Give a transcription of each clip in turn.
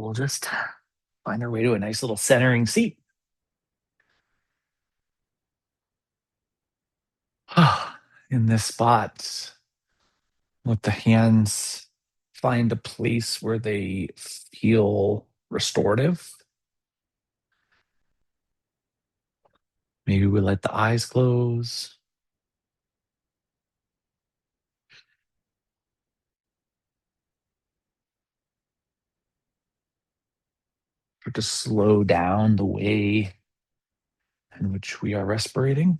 We'll just find our way to a nice little centering seat. In this spot, let the hands find a place where they feel restorative. Maybe we let the eyes close. Or to slow down the way in which we are respirating.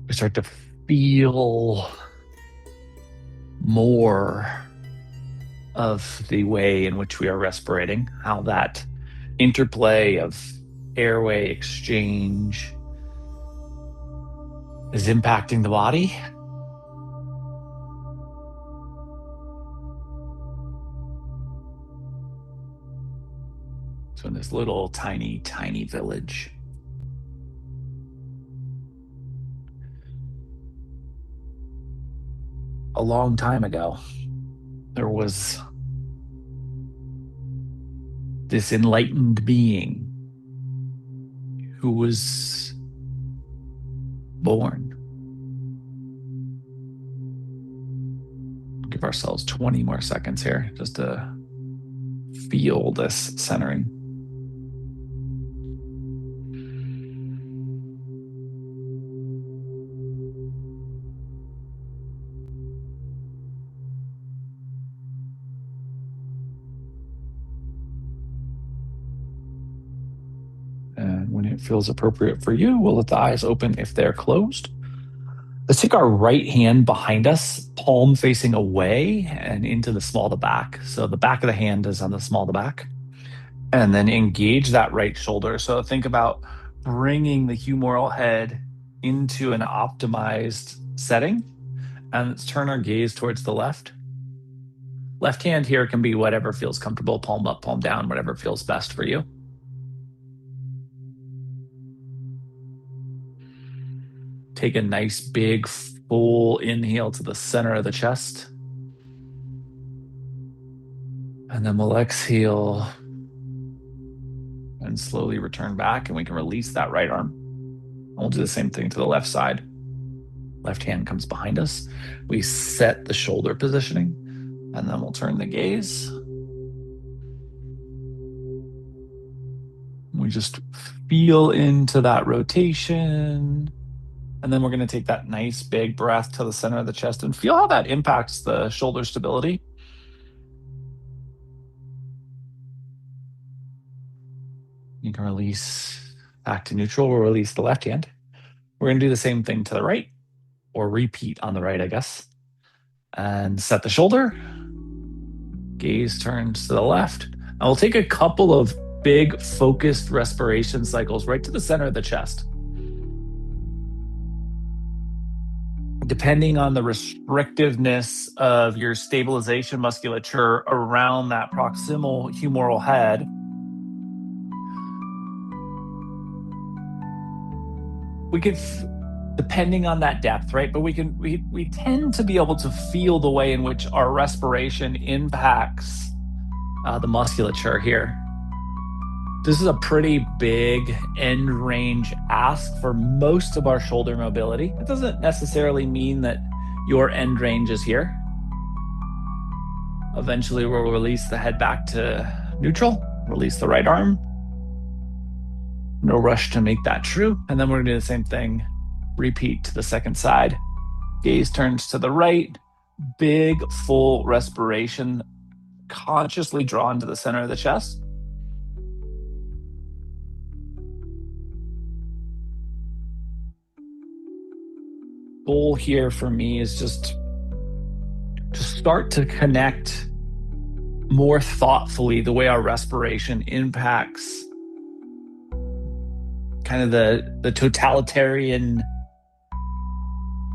We start to feel more of the way in which we are respirating, how that interplay of airway exchange is impacting the body. So in this little tiny village, a long time ago, there was this enlightened being who was born. Give ourselves 20 more seconds here just to feel this centering. And when it feels appropriate for you, we'll let the eyes open if they're closed. Let's take our right hand behind us, palm facing away and into the small of the back. So the back of the hand is on the small of the back. And then engage that right shoulder. So think about bringing the humeral head into an optimized setting. And let's turn our gaze towards the left. Left hand here can be whatever feels comfortable, palm up, palm down, whatever feels best for you. Take a nice big full inhale to the center of the chest. And then we'll exhale and slowly return back, and we can release that right arm. And we'll do the same thing to the left side. Left hand comes behind us. We set the shoulder positioning, and then we'll turn the gaze. We just feel into that rotation. And then we're going to take that nice big breath to the center of the chest and feel how that impacts the shoulder stability. You can release back to neutral. We'll release the left hand. We're going to do the same thing to the right, or repeat on the right, I guess. And set the shoulder. Gaze turns to the left. And we'll take a couple of big focused respiration cycles right to the center of the chest. Depending on the restrictiveness of your stabilization musculature around that proximal humeral head, we could, depending on that depth, right? But we tend to be able to feel the way in which our respiration impacts the musculature here. This is a pretty big end range ask for most of our shoulder mobility. It doesn't necessarily mean that your end range is here. Eventually, we'll release the head back to neutral, release the right arm. No rush to make that true. And then we're gonna do the same thing. Repeat to the second side. Gaze turns to the right. Big, full respiration, consciously drawn to the center of the chest. Goal here for me is just to start to connect more thoughtfully the way our respiration impacts kind of the totalitarian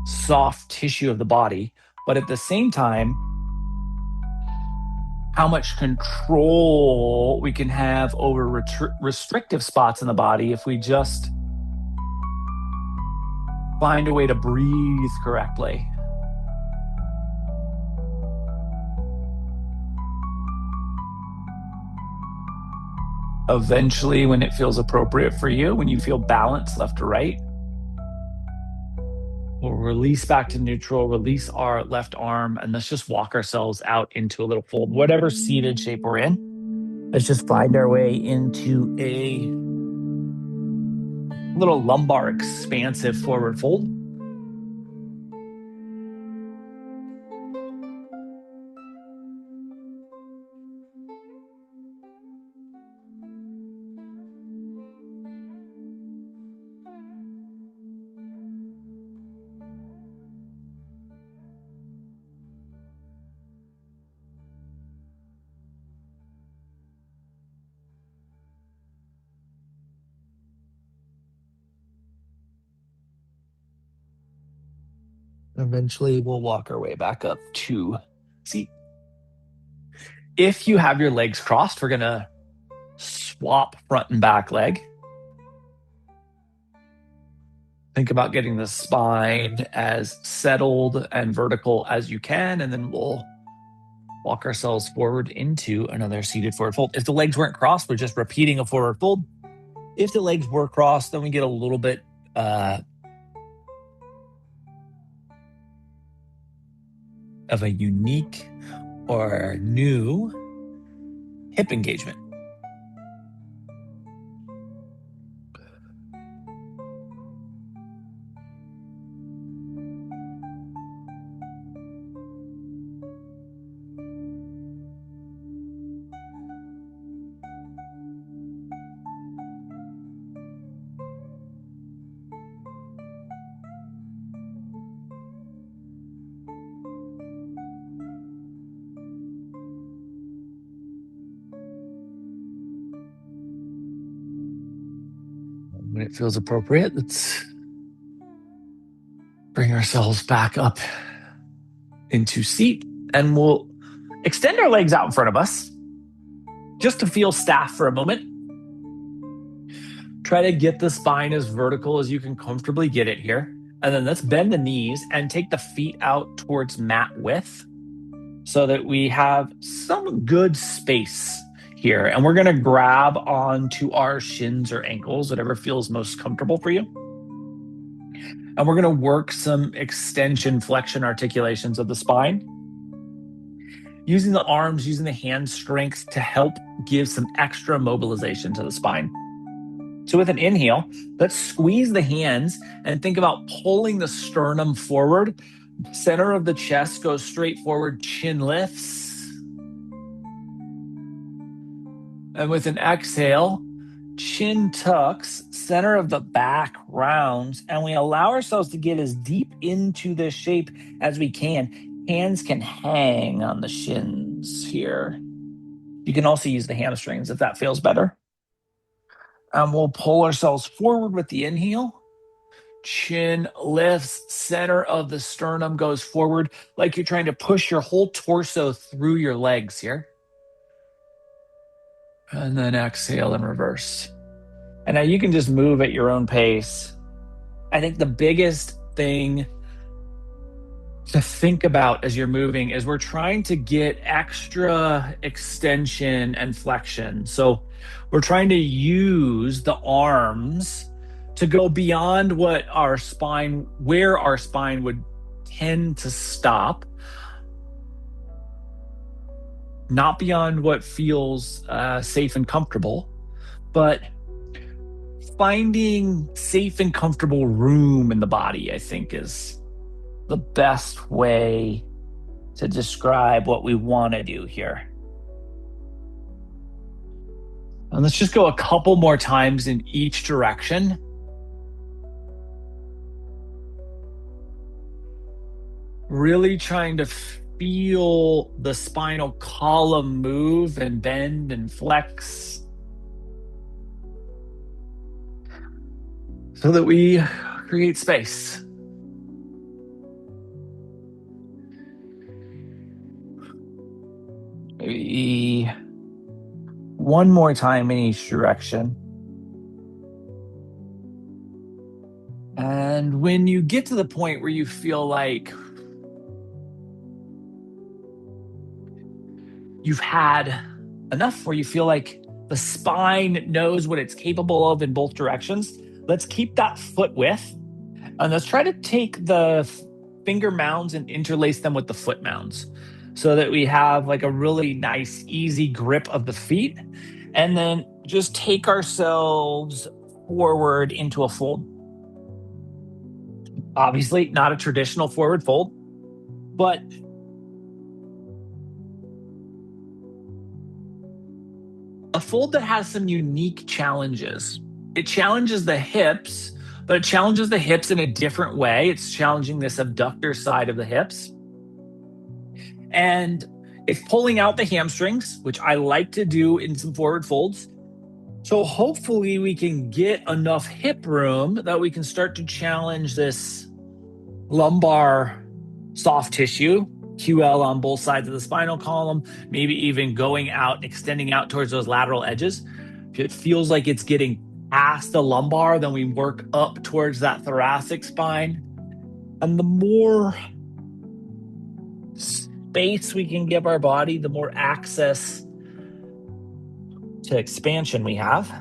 soft tissue of the body, but at the same time, how much control we can have over restrictive spots in the body if we just find a way to breathe correctly. Eventually, when it feels appropriate for you, when you feel balanced left to right, we'll release back to neutral, release our left arm, and let's just walk ourselves out into a little fold, whatever seated shape we're in. Let's just find our way into a little lumbar expansive forward fold. Eventually, we'll walk our way back up to seat. If you have your legs crossed, we're going to swap front and back leg. Think about getting the spine as settled and vertical as you can, and then we'll walk ourselves forward into another seated forward fold. If the legs weren't crossed, we're just repeating a forward fold. If the legs were crossed, then we get a little bit of a unique or new hip engagement. When it feels appropriate, let's bring ourselves back up into seat, and we'll extend our legs out in front of us just to feel staff for a moment. Try to get the spine as vertical as you can comfortably get it here. And then let's bend the knees and take the feet out towards mat width so that we have some good space here. And we're going to grab onto our shins or ankles, whatever feels most comfortable for you. And we're going to work some extension, flexion articulations of the spine, using the arms, using the hand strength to help give some extra mobilization to the spine. So with an inhale, let's squeeze the hands and think about pulling the sternum forward. Center of the chest goes straight forward, chin lifts. And with an exhale, chin tucks, center of the back rounds, and we allow ourselves to get as deep into this shape as we can. Hands can hang on the shins here. You can also use the hamstrings if that feels better. And we'll pull ourselves forward with the inhale. Chin lifts, center of the sternum goes forward like you're trying to push your whole torso through your legs here. And then exhale and reverse. And now you can just move at your own pace. I think the biggest thing to think about as you're moving is we're trying to get extra extension and flexion. So we're trying to use the arms to go beyond what our spine, where our spine would tend to stop, not beyond what feels safe and comfortable, but finding safe and comfortable room in the body, I think, is the best way to describe what we want to do here. And let's just go a couple more times in each direction. Really trying to feel the spinal column move and bend and flex so that we create space. Maybe one more time in each direction. And when you get to the point where you feel like you've had enough, where you feel like the spine knows what it's capable of in both directions, let's keep that foot width. And let's try to take the finger mounds and interlace them with the foot mounds so that we have like a really nice, easy grip of the feet. And then just take ourselves forward into a fold. Obviously, not a traditional forward fold, but a fold that has some unique challenges. It challenges the hips, but it challenges the hips in a different way. It's challenging this abductor side of the hips. And it's pulling out the hamstrings, which I like to do in some forward folds. So hopefully we can get enough hip room that we can start to challenge this lumbar soft tissue, QL on both sides of the spinal column, maybe even going out and extending out towards those lateral edges. If it feels like it's getting past the lumbar, then we work up towards that thoracic spine. And the more space we can give our body, the more access to expansion we have.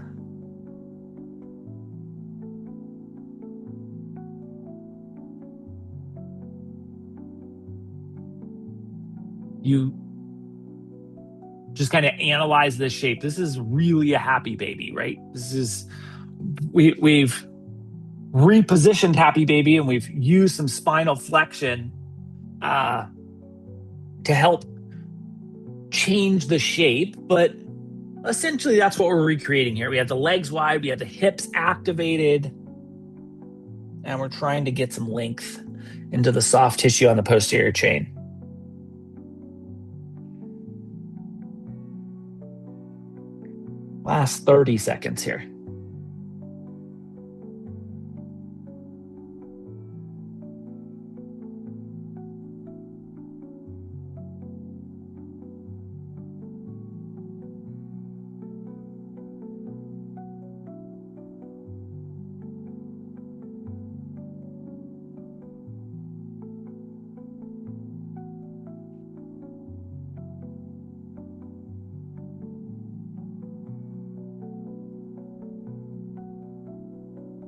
You just kind of analyze this shape. This is really a happy baby, right? We've repositioned happy baby and we've used some spinal flexion to help change the shape, but essentially that's what we're recreating here. We have the legs wide, we have the hips activated, and we're trying to get some length into the soft tissue on the posterior chain. Last 30 seconds here.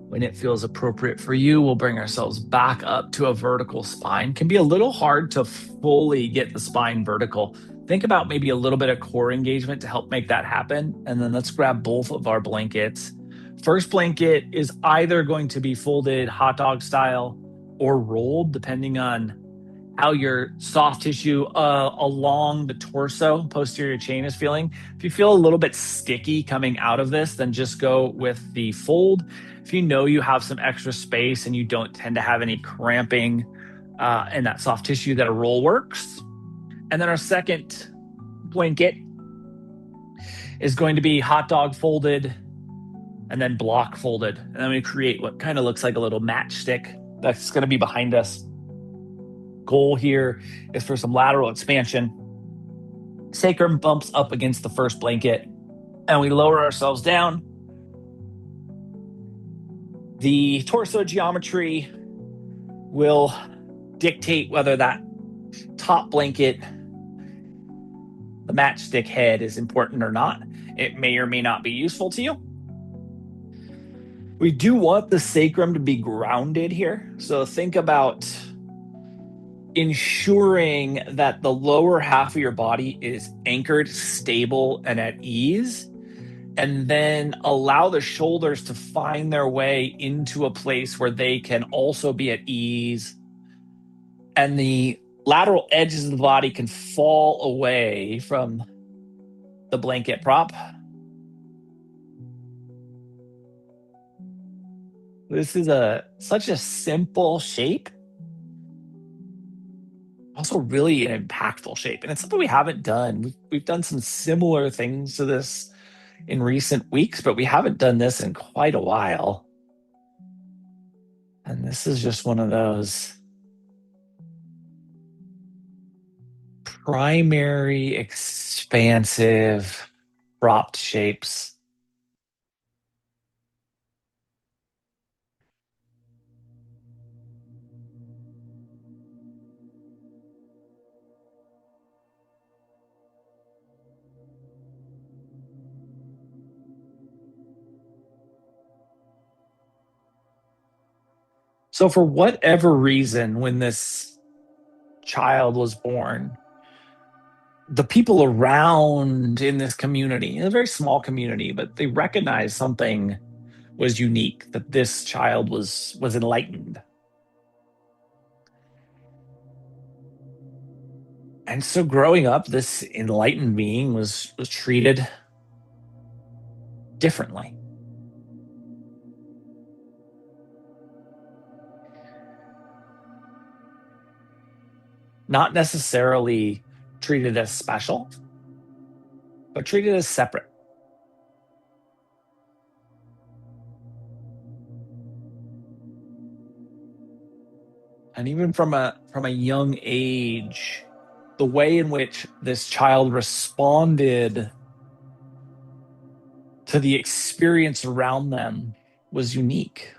When it feels appropriate for you, we'll bring ourselves back up to a vertical spine. Can be a little hard to fully get the spine vertical. Think about maybe a little bit of core engagement to help make that happen. And then let's grab both of our blankets. First blanket is either going to be folded hot dog style or rolled, depending on how your soft tissue along the torso, posterior chain is feeling. If you feel a little bit sticky coming out of this, then just go with the fold. If you know you have some extra space and you don't tend to have any cramping in that soft tissue, that a roll works. And then our second blanket is going to be hot dog folded and then block folded. And then we create what kind of looks like a little matchstick that's going to be behind us. Goal here is for some lateral expansion. Sacrum bumps up against the first blanket and we lower ourselves down. The torso geometry will dictate whether that top blanket, the matchstick head, is important or not. It may or may not be useful to you. We do want the sacrum to be grounded here. So think about ensuring that the lower half of your body is anchored, stable, and at ease. And then allow the shoulders to find their way into a place where they can also be at ease. And the lateral edges of the body can fall away from the blanket prop. This is such a simple shape, also really an impactful shape. And it's something we haven't done. We've done some similar things to this in recent weeks, but we haven't done this in quite a while. And this is just one of those primary, expansive, propped shapes. So, for whatever reason, when this child was born, the people around in this community, a very small community, but they recognized something was unique, that this child was enlightened. And so growing up, this enlightened being was treated differently. Not necessarily treated as special, but treated as separate. And even from a young age, the way in which this child responded to the experience around them was unique.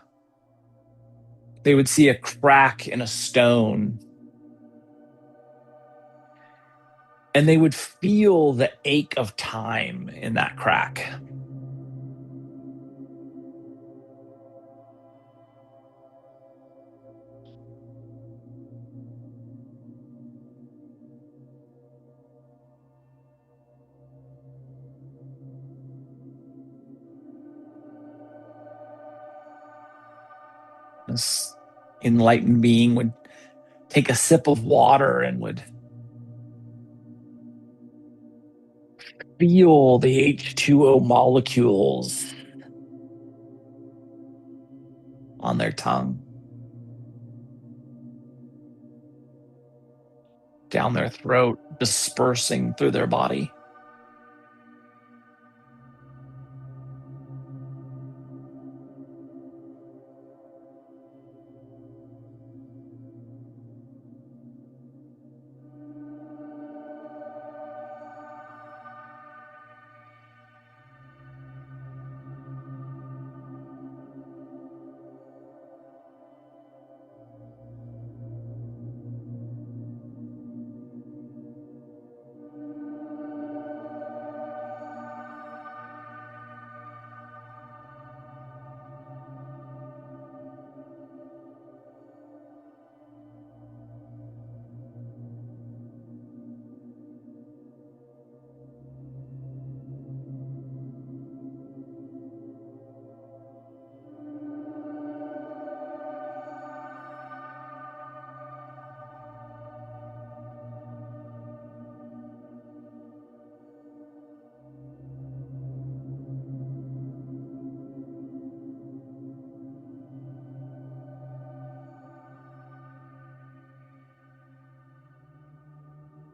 They would see a crack in a stone and they would feel the ache of time in that crack. This enlightened being would take a sip of water and would feel the H2O molecules on their tongue, down their throat, dispersing through their body.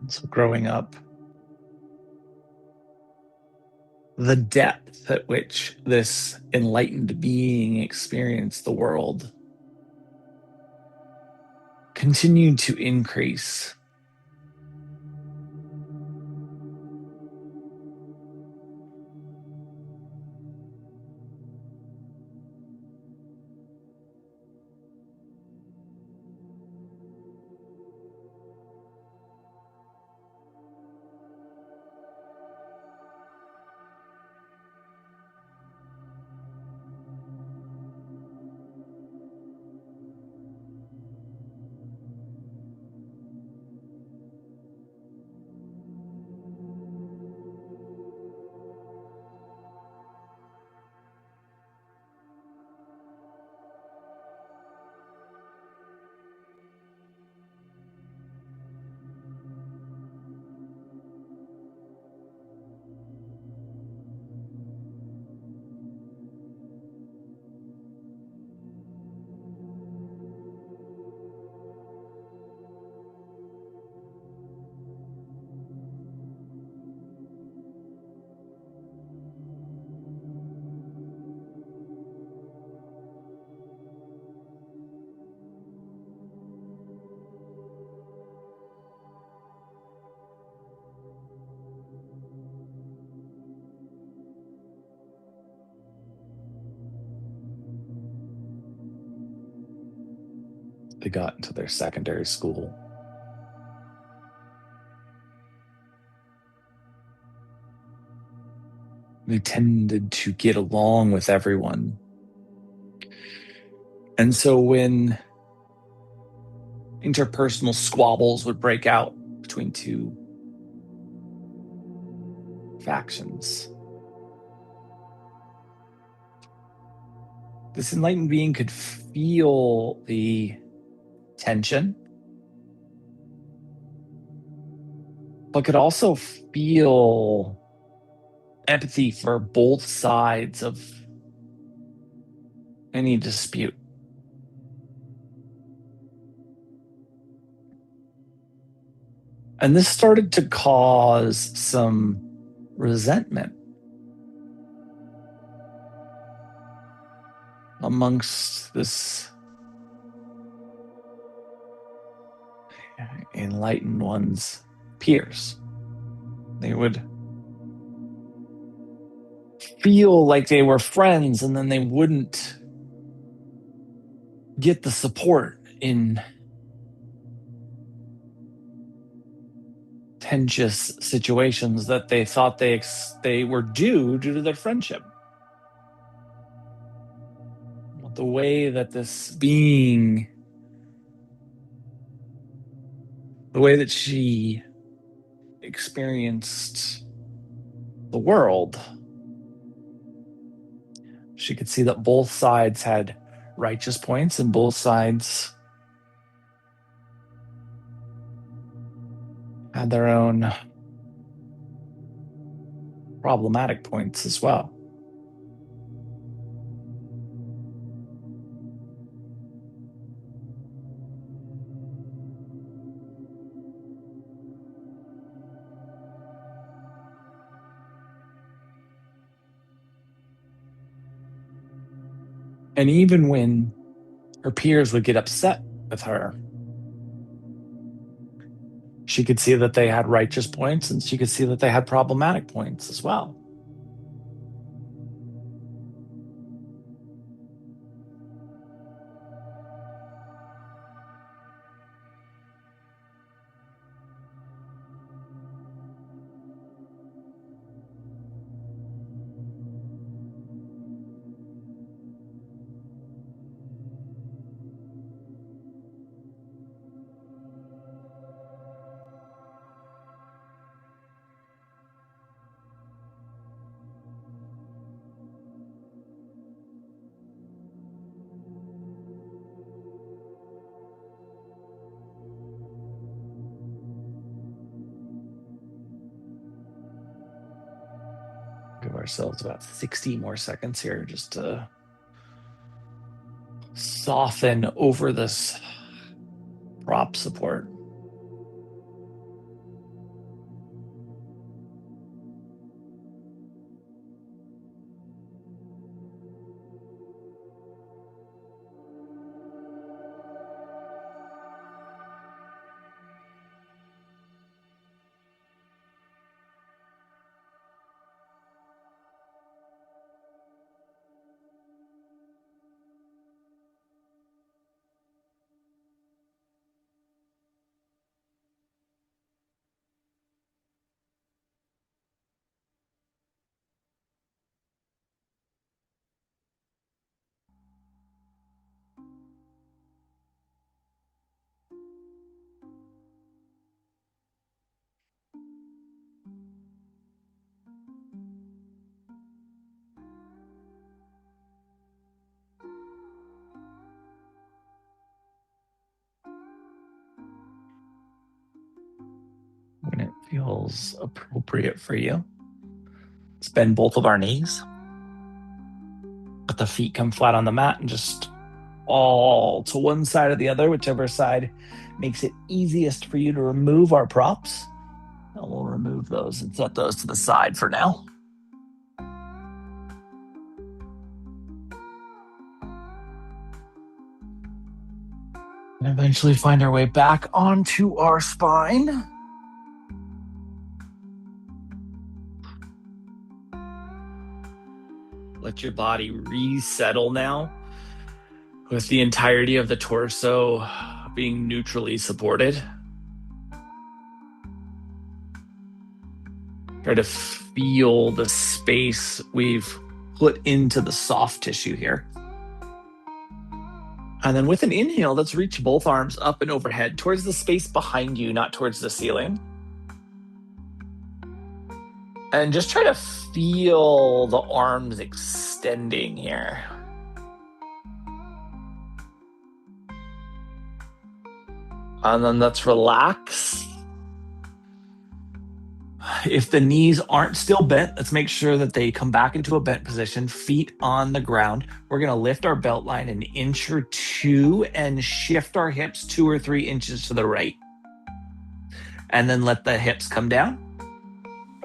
So growing up, the depth at which this enlightened being experienced the world continued to increase. They got into their secondary school. They tended to get along with everyone. And so when interpersonal squabbles would break out between two factions, this enlightened being could feel the tension, but could also feel empathy for both sides of any dispute. And this started to cause some resentment amongst this enlightened one's peers. They would feel like they were friends, and then they wouldn't get the support in contentious situations that they thought they were due to their friendship. The way that this being, the way that she experienced the world, she could see that both sides had righteous points and both sides had their own problematic points as well. And even when her peers would get upset with her, she could see that they had righteous points and she could see that they had problematic points as well. Give ourselves about 60 more seconds here just to soften over this prop support. When it feels appropriate for you, let's bend both of our knees. Let the feet come flat on the mat and just all to one side or the other, whichever side makes it easiest for you to remove our props. And we'll remove those and set those to the side for now. And eventually find our way back onto our spine. Let your body resettle now. with the entirety of the torso being neutrally supported. Try to feel the space we've put into the soft tissue here. And then with an inhale, let's reach both arms up and overhead towards the space behind you, not towards the ceiling. And just try to feel the arms extending here. And then let's relax. If the knees aren't still bent, let's make sure that they come back into a bent position, feet on the ground. We're going to lift our belt line an inch or two and shift our hips 2 or 3 inches to the right. And then let the hips come down.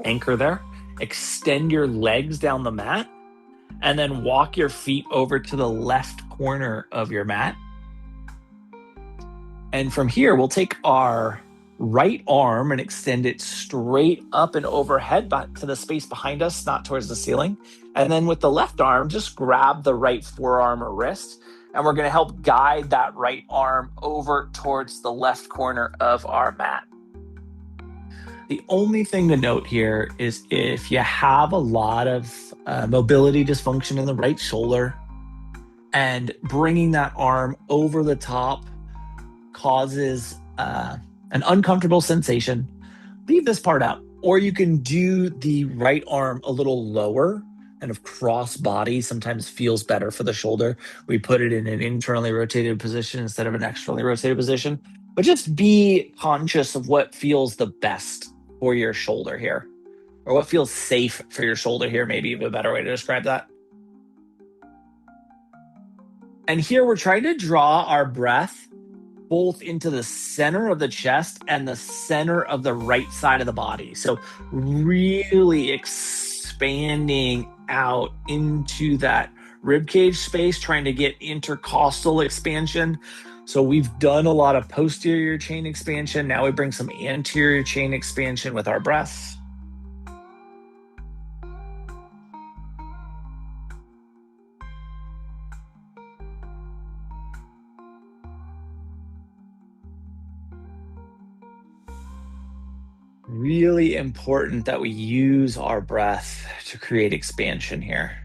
Anchor there. Extend your legs down the mat. And then walk your feet over to the left corner of your mat. And from here, we'll take our right arm and extend it straight up and overhead back to the space behind us, not towards the ceiling. And then with the left arm, just grab the right forearm or wrist. And we're going to help guide that right arm over towards the left corner of our mat. The only thing to note here is if you have a lot of mobility dysfunction in the right shoulder and bringing that arm over the top causes an uncomfortable sensation, leave this part out. Or you can do the right arm a little lower, kind of cross body, sometimes feels better for the shoulder. We put it in an internally rotated position instead of an externally rotated position. But just be conscious of what feels the best for your shoulder here, or what feels safe for your shoulder here, maybe a better way to describe that. And here we're trying to draw our breath both into the center of the chest and the center of the right side of the body. So really expanding out into that ribcage space, trying to get intercostal expansion. So we've done a lot of posterior chain expansion. Now we bring some anterior chain expansion with our breath. Really important that we use our breath to create expansion here,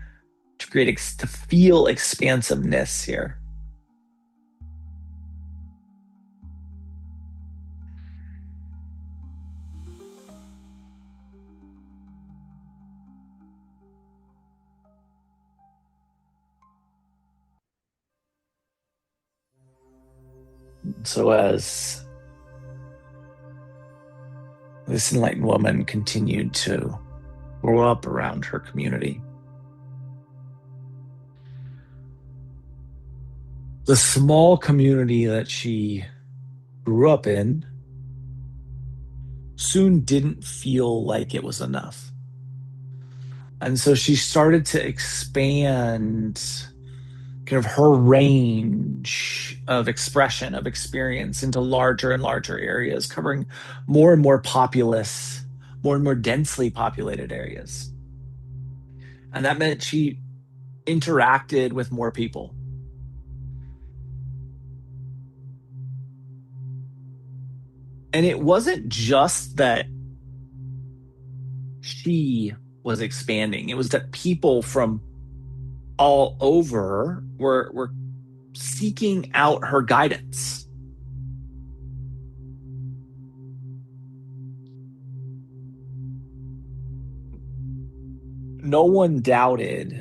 to feel expansiveness here. So as this enlightened woman continued to grow up around her community, the small community that she grew up in soon didn't feel like it was enough. And so she started to expand kind of her range of expression, of experience into larger and larger areas, covering more and more populous, more and more densely populated areas. And that meant she interacted with more people. And it wasn't just that she was expanding, it was that people from all over were seeking out her guidance. No one doubted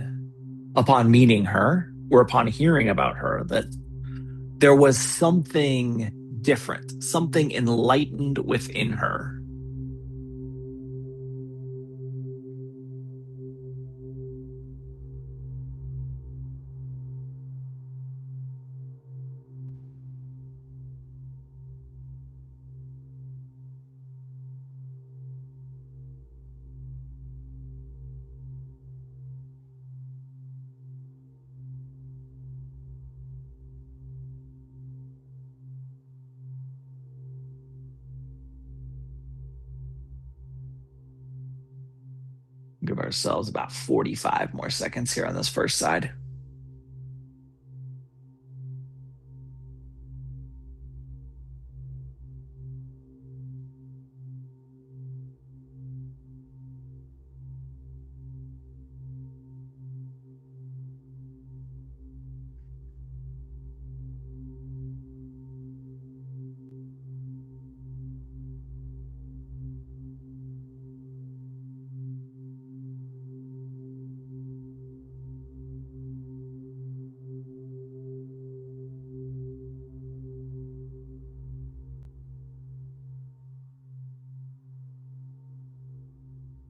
upon meeting her or upon hearing about her that there was something different, something enlightened within her. Give ourselves about 45 more seconds here on this first side.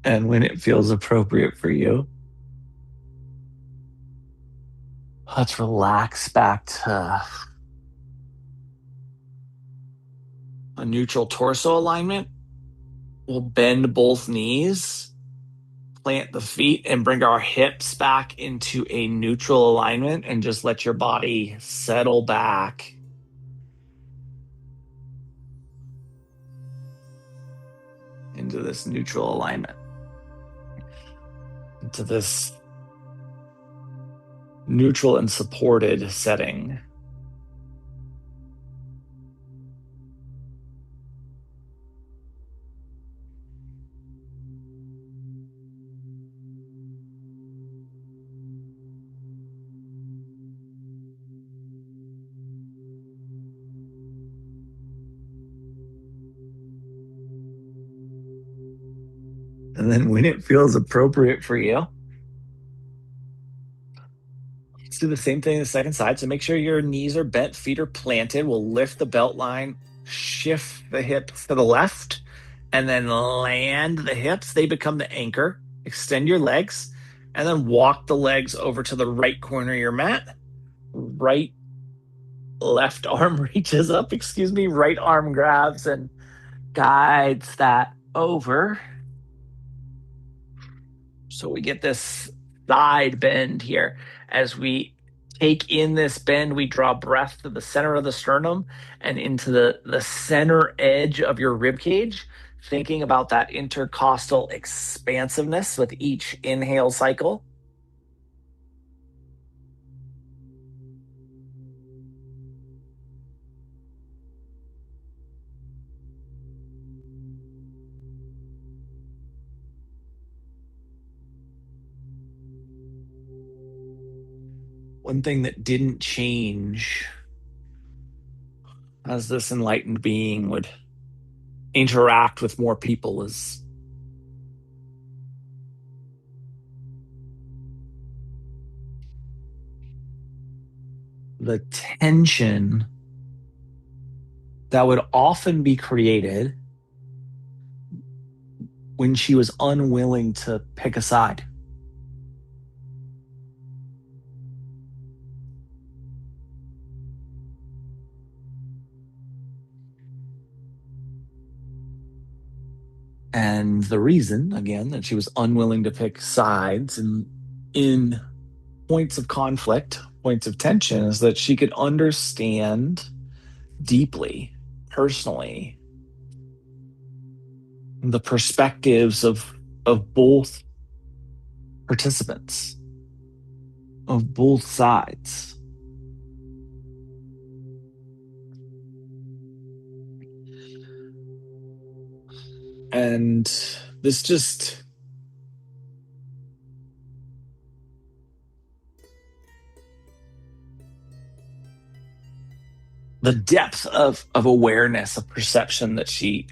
And when it feels appropriate for you, let's relax back to a neutral torso alignment. We'll bend both knees, plant the feet, and bring our hips back into a neutral alignment and just let your body settle back into this neutral alignment, into this neutral and supported setting. And then when it feels appropriate for you, let's do the same thing on the second side. So make sure your knees are bent, feet are planted. We'll lift the belt line, shift the hips to the left, and then land the hips. They become the anchor. Extend your legs, and then walk the legs over to the right corner of your mat. Left arm reaches up, right arm grabs and guides that over. So we get this side bend here. As we take in this bend, we draw breath to the center of the sternum and into the center edge of your rib cage, thinking about that intercostal expansiveness with each inhale cycle. One thing that didn't change as this enlightened being would interact with more people is the tension that would often be created when she was unwilling to pick a side. And the reason, again, that she was unwilling to pick sides and in points of conflict, points of tension, is that she could understand deeply, personally, the perspectives of both participants, of both sides. And this just the depth of awareness, of perception that she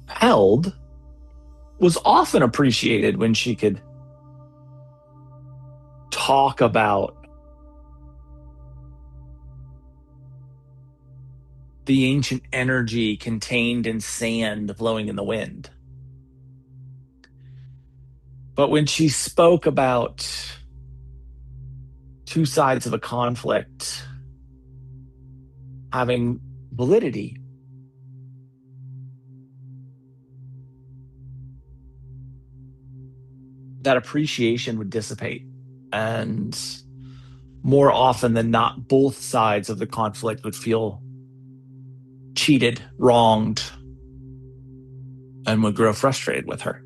held was often appreciated when she could talk about the ancient energy contained in sand blowing in the wind. But when she spoke about two sides of a conflict having validity, that appreciation would dissipate. And more often than not, both sides of the conflict would feel cheated, wronged, and would grow frustrated with her.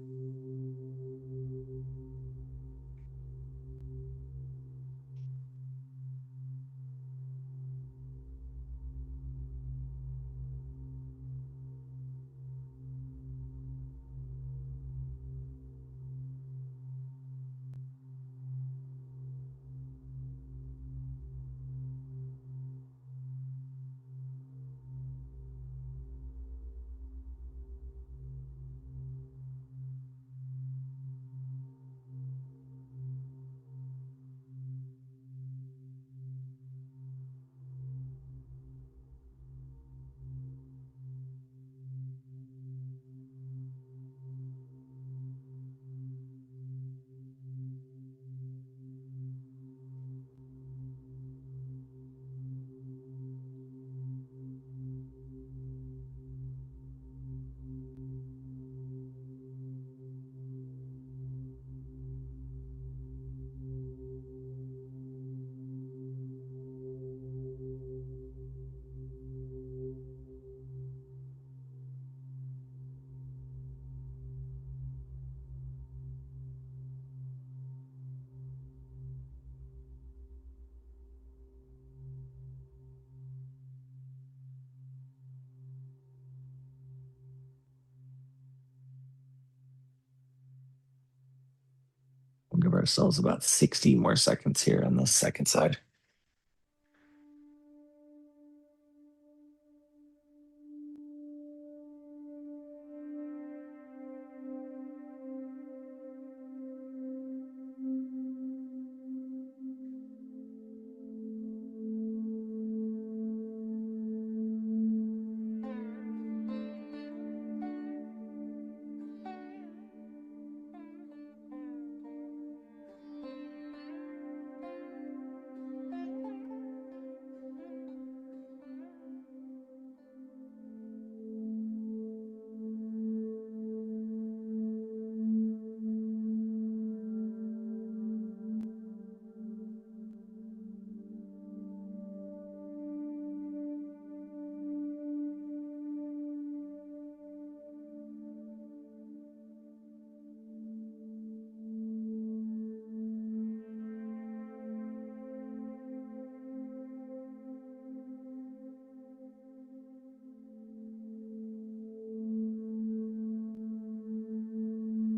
We'll give ourselves about 60 more seconds here on the second side.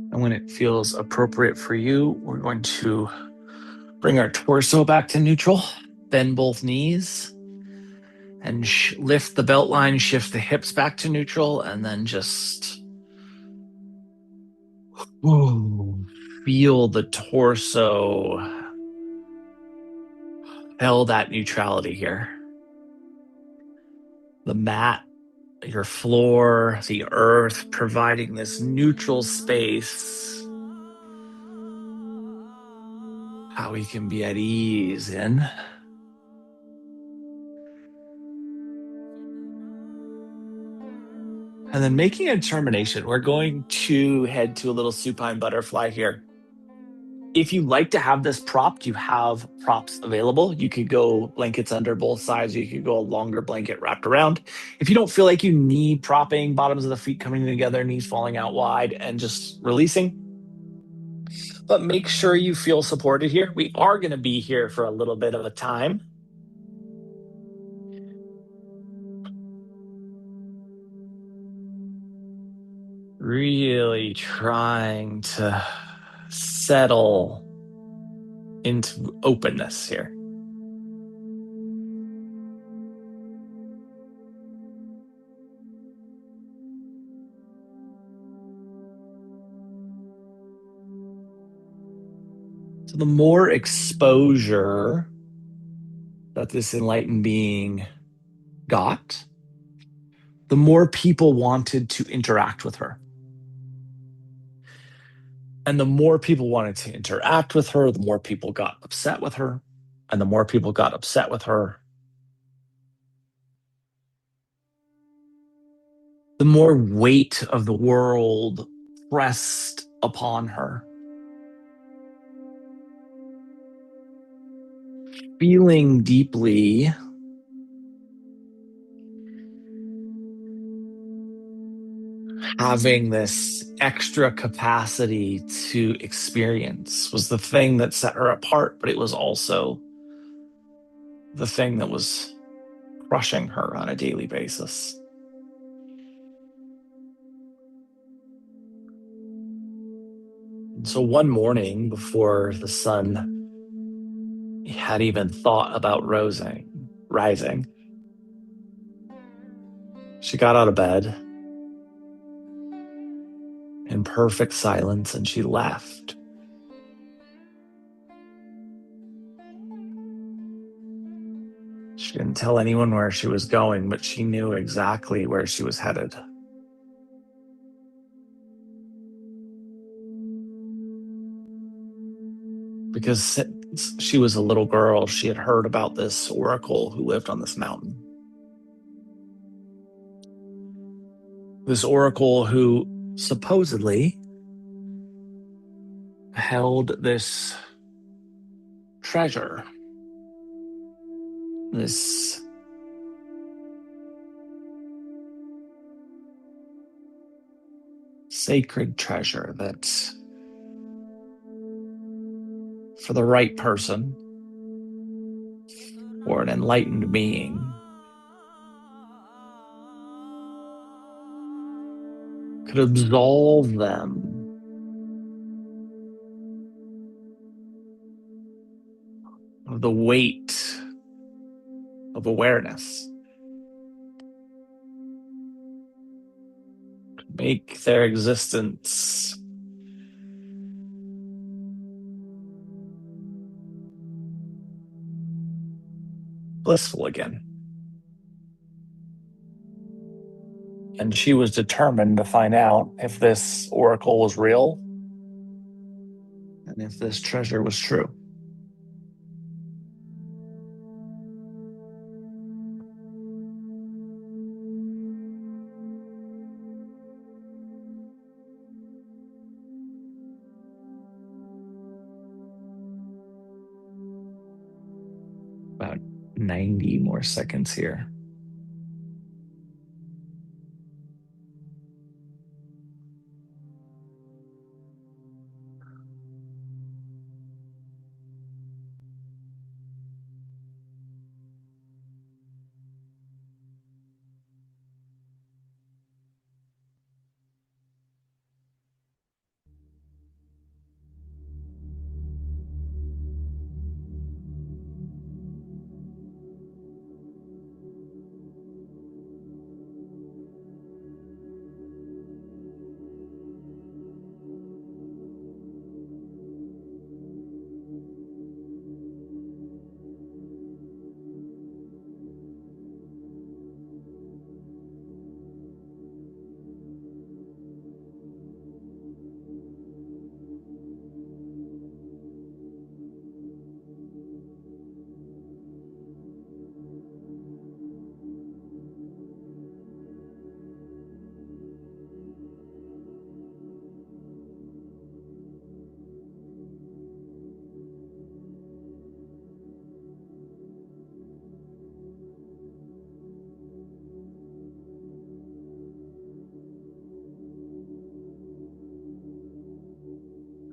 And when it feels appropriate for you, we're going to bring our torso back to neutral, bend both knees, and lift the belt line, shift the hips back to neutral, and then just feel the torso held at neutrality here. The mat, your floor, the earth providing this neutral space. How we can be at ease in. And then making a determination, we're going to head to a little supine butterfly here. If you like to have this propped, you have props available. You could go blankets under both sides. You could go a longer blanket wrapped around. If you don't feel like you need propping, bottoms of the feet coming together, knees falling out wide, and just releasing. But make sure you feel supported here. We are going to be here for a little bit of a time. Really trying to settle into openness here. So the more exposure that this enlightened being got, the more people wanted to interact with her. And the more people wanted to interact with her, the more people got upset with her. And the more people got upset with her, the more weight of the world pressed upon her. Feeling deeply, having this extra capacity to experience was the thing that set her apart, but it was also the thing that was crushing her on a daily basis. So one morning, before the sun had even thought about rising, she got out of bed in perfect silence and she left. She didn't tell anyone where she was going, but she knew exactly where she was headed. Because since she was a little girl, she had heard about this oracle who lived on this mountain. This oracle who supposedly held this treasure, this sacred treasure that, for the right person or an enlightened being, could absolve them of the weight of awareness. Make their existence blissful again. And she was determined to find out if this oracle was real and if this treasure was true. About 90 more seconds here.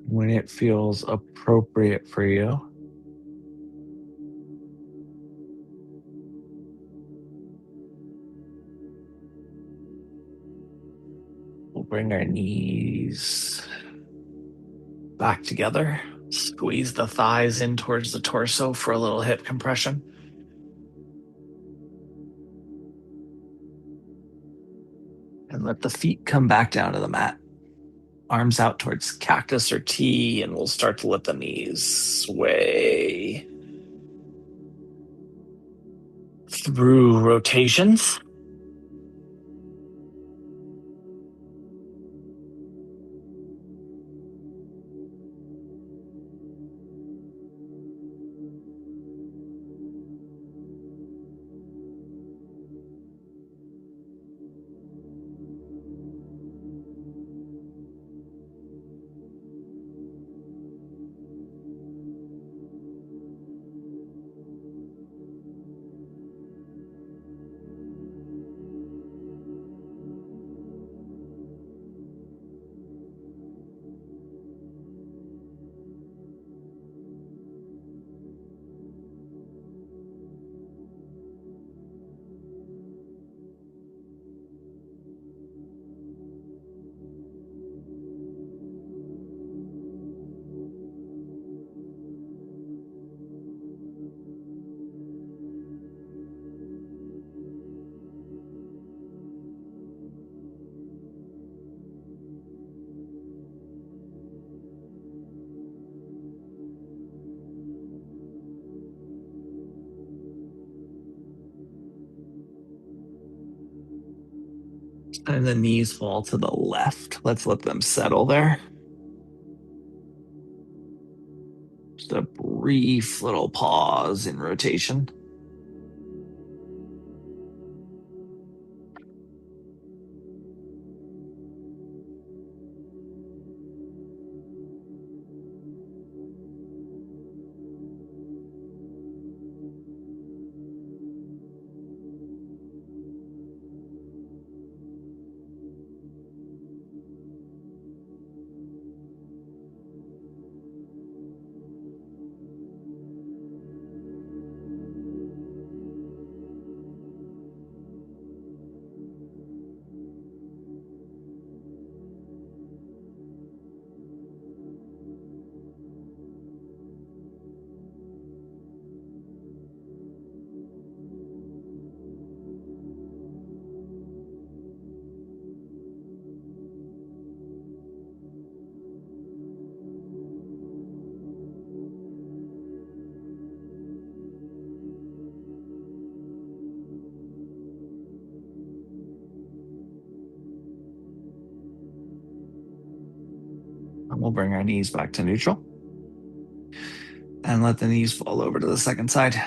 When it feels appropriate for you, we'll bring our knees back together. Squeeze the thighs in towards the torso for a little hip compression. And let the feet come back down to the mat. Arms out towards cactus or T, and we'll start to let the knees sway through rotations. And the knees fall to the left. Let's let them settle there. Just a brief little pause in rotation. We'll bring our knees back to neutral and let the knees fall over to the second side.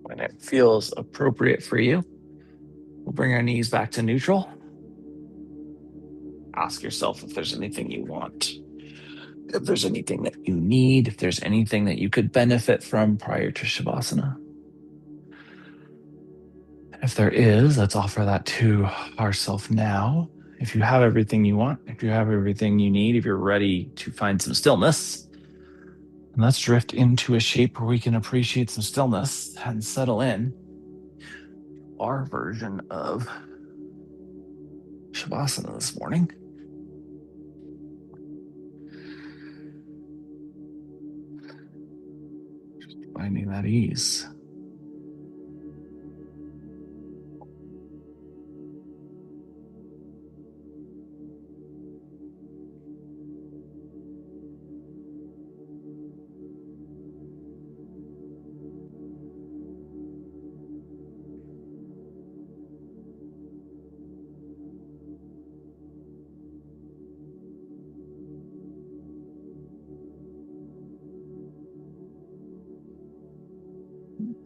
When it feels appropriate for you, we'll bring our knees back to neutral. Ask yourself if there's anything you want, if there's anything that you need, if there's anything that you could benefit from prior to Shavasana. If there is, let's offer that to ourselves now. If you have everything you want, if you have everything you need, if you're ready to find some stillness, and let's drift into a shape where we can appreciate some stillness and settle in our version of Shavasana this morning. Just finding that ease.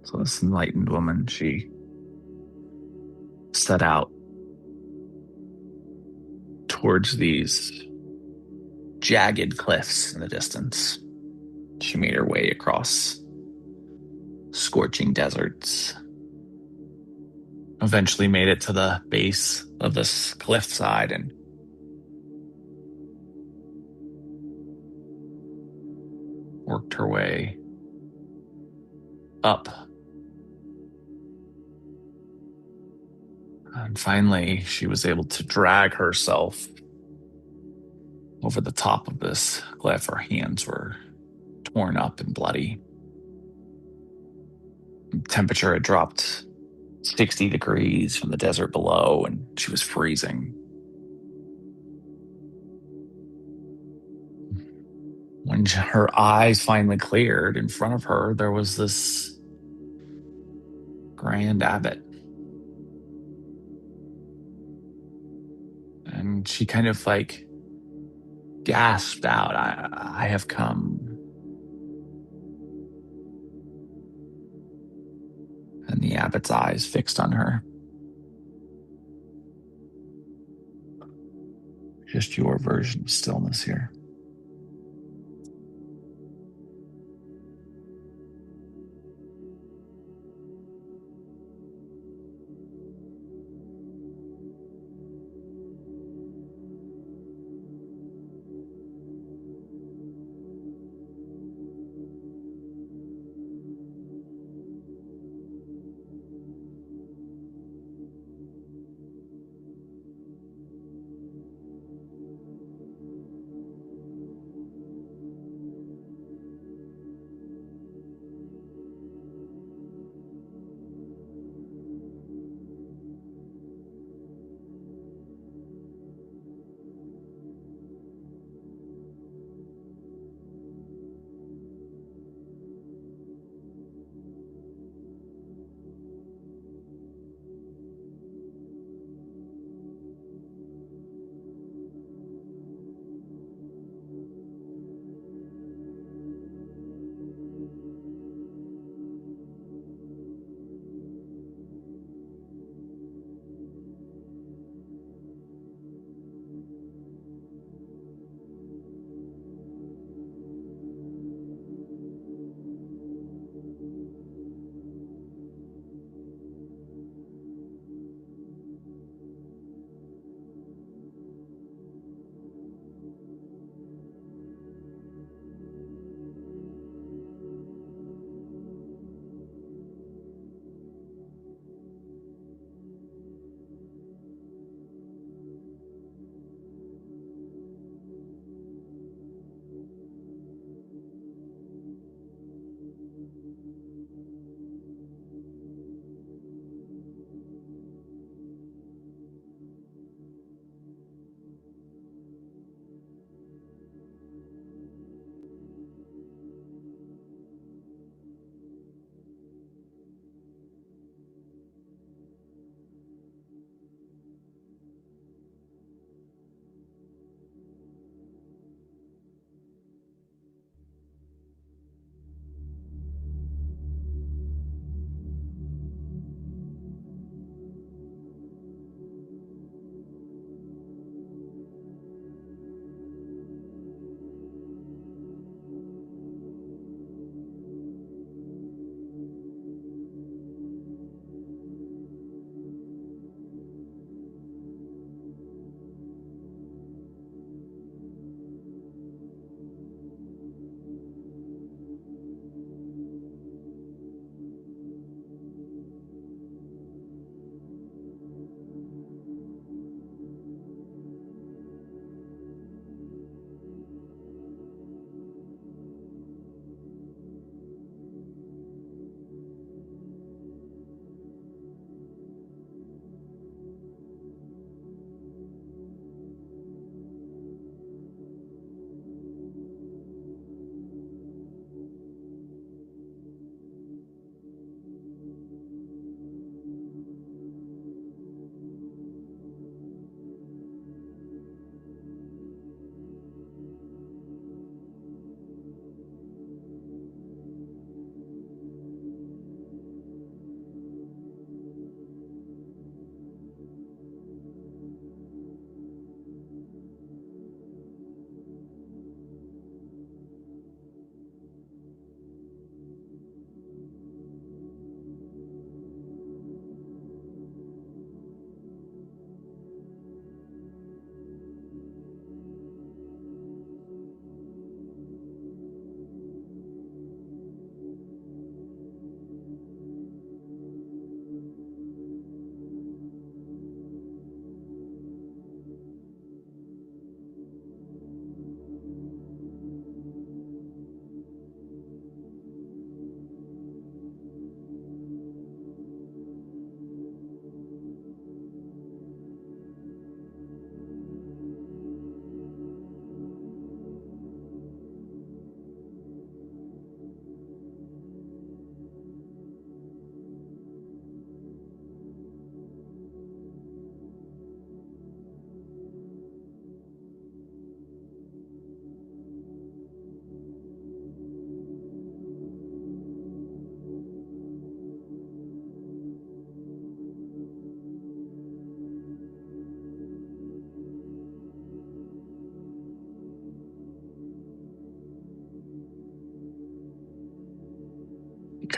So this enlightened woman, she set out towards these jagged cliffs in the distance. She made her way across scorching deserts. Eventually made it to the base of this cliffside and worked her way up. And finally, she was able to drag herself over the top of this cliff. Her hands were torn up and bloody. Temperature had dropped 60 degrees from the desert below, and she was freezing. When her eyes finally cleared, in front of her, there was this grand abbot. And she kind of like gasped out, I have come. And the abbot's eyes fixed on her. Just your version of stillness here.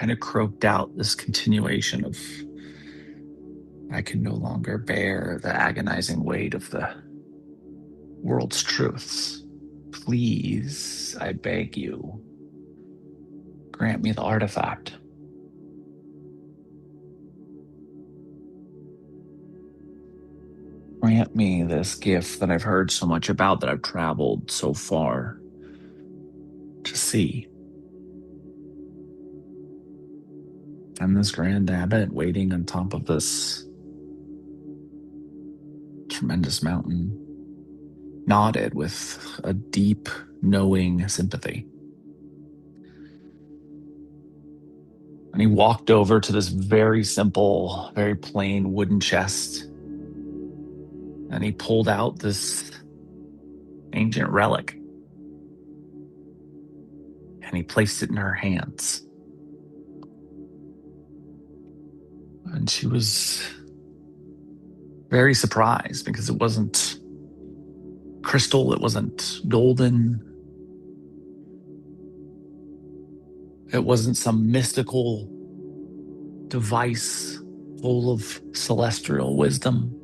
kind of croaked out this continuation of, I can no longer bear the agonizing weight of the world's truths. Please, I beg you, grant me the artifact. Grant me this gift that I've heard so much about, that I've traveled so far to see. I'm this grand abbot waiting on top of this tremendous mountain, nodded with a deep, knowing sympathy. And he walked over to this very simple, very plain wooden chest. And he pulled out this ancient relic. And he placed it in her hands. And she was very surprised, because it wasn't crystal, it wasn't golden. It wasn't some mystical device full of celestial wisdom.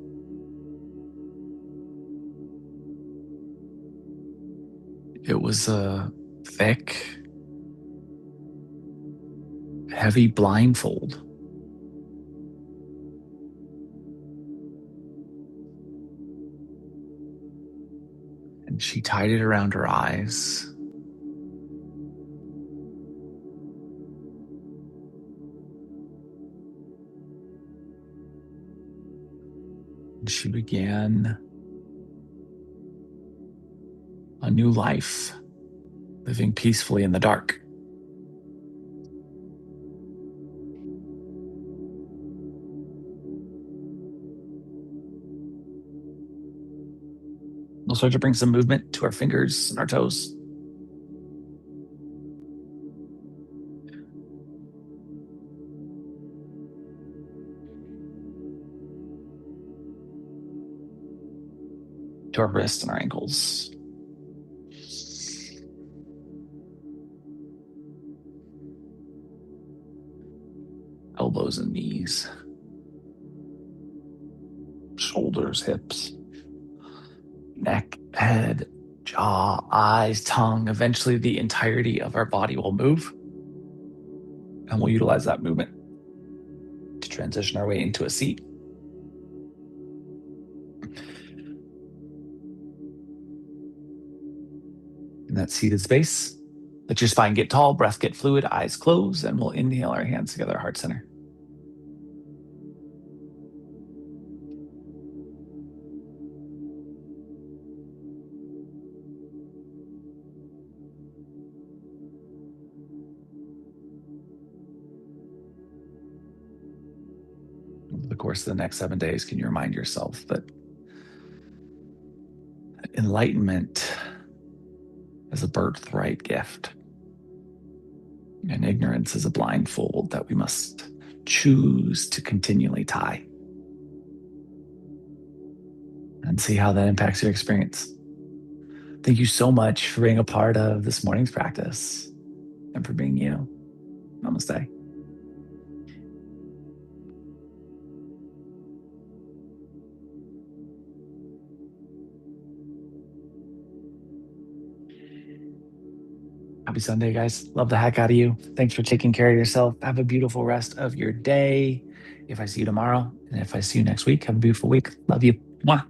It was a thick, heavy blindfold. And she tied it around her eyes. And she began a new life, living peacefully in the dark. We'll start to bring some movement to our fingers and our toes. To our wrists and our ankles. Elbows and knees. Shoulders, hips. Neck, head, jaw, eyes, tongue. Eventually, the entirety of our body will move. And we'll utilize that movement to transition our way into a seat. In that seated space, let your spine get tall, breath get fluid, eyes close, and we'll inhale our hands together, heart center. Over the course of the next 7 days, can you remind yourself that enlightenment is a birthright gift, and ignorance is a blindfold that we must choose to continually tie, and see how that impacts your experience. Thank you so much for being a part of this morning's practice and for being you. Namaste. Happy Sunday, guys. Love the heck out of you. Thanks for taking care of yourself. Have a beautiful rest of your day. If I see you tomorrow, and if I see you next week, have a beautiful week. Love you. Mwah.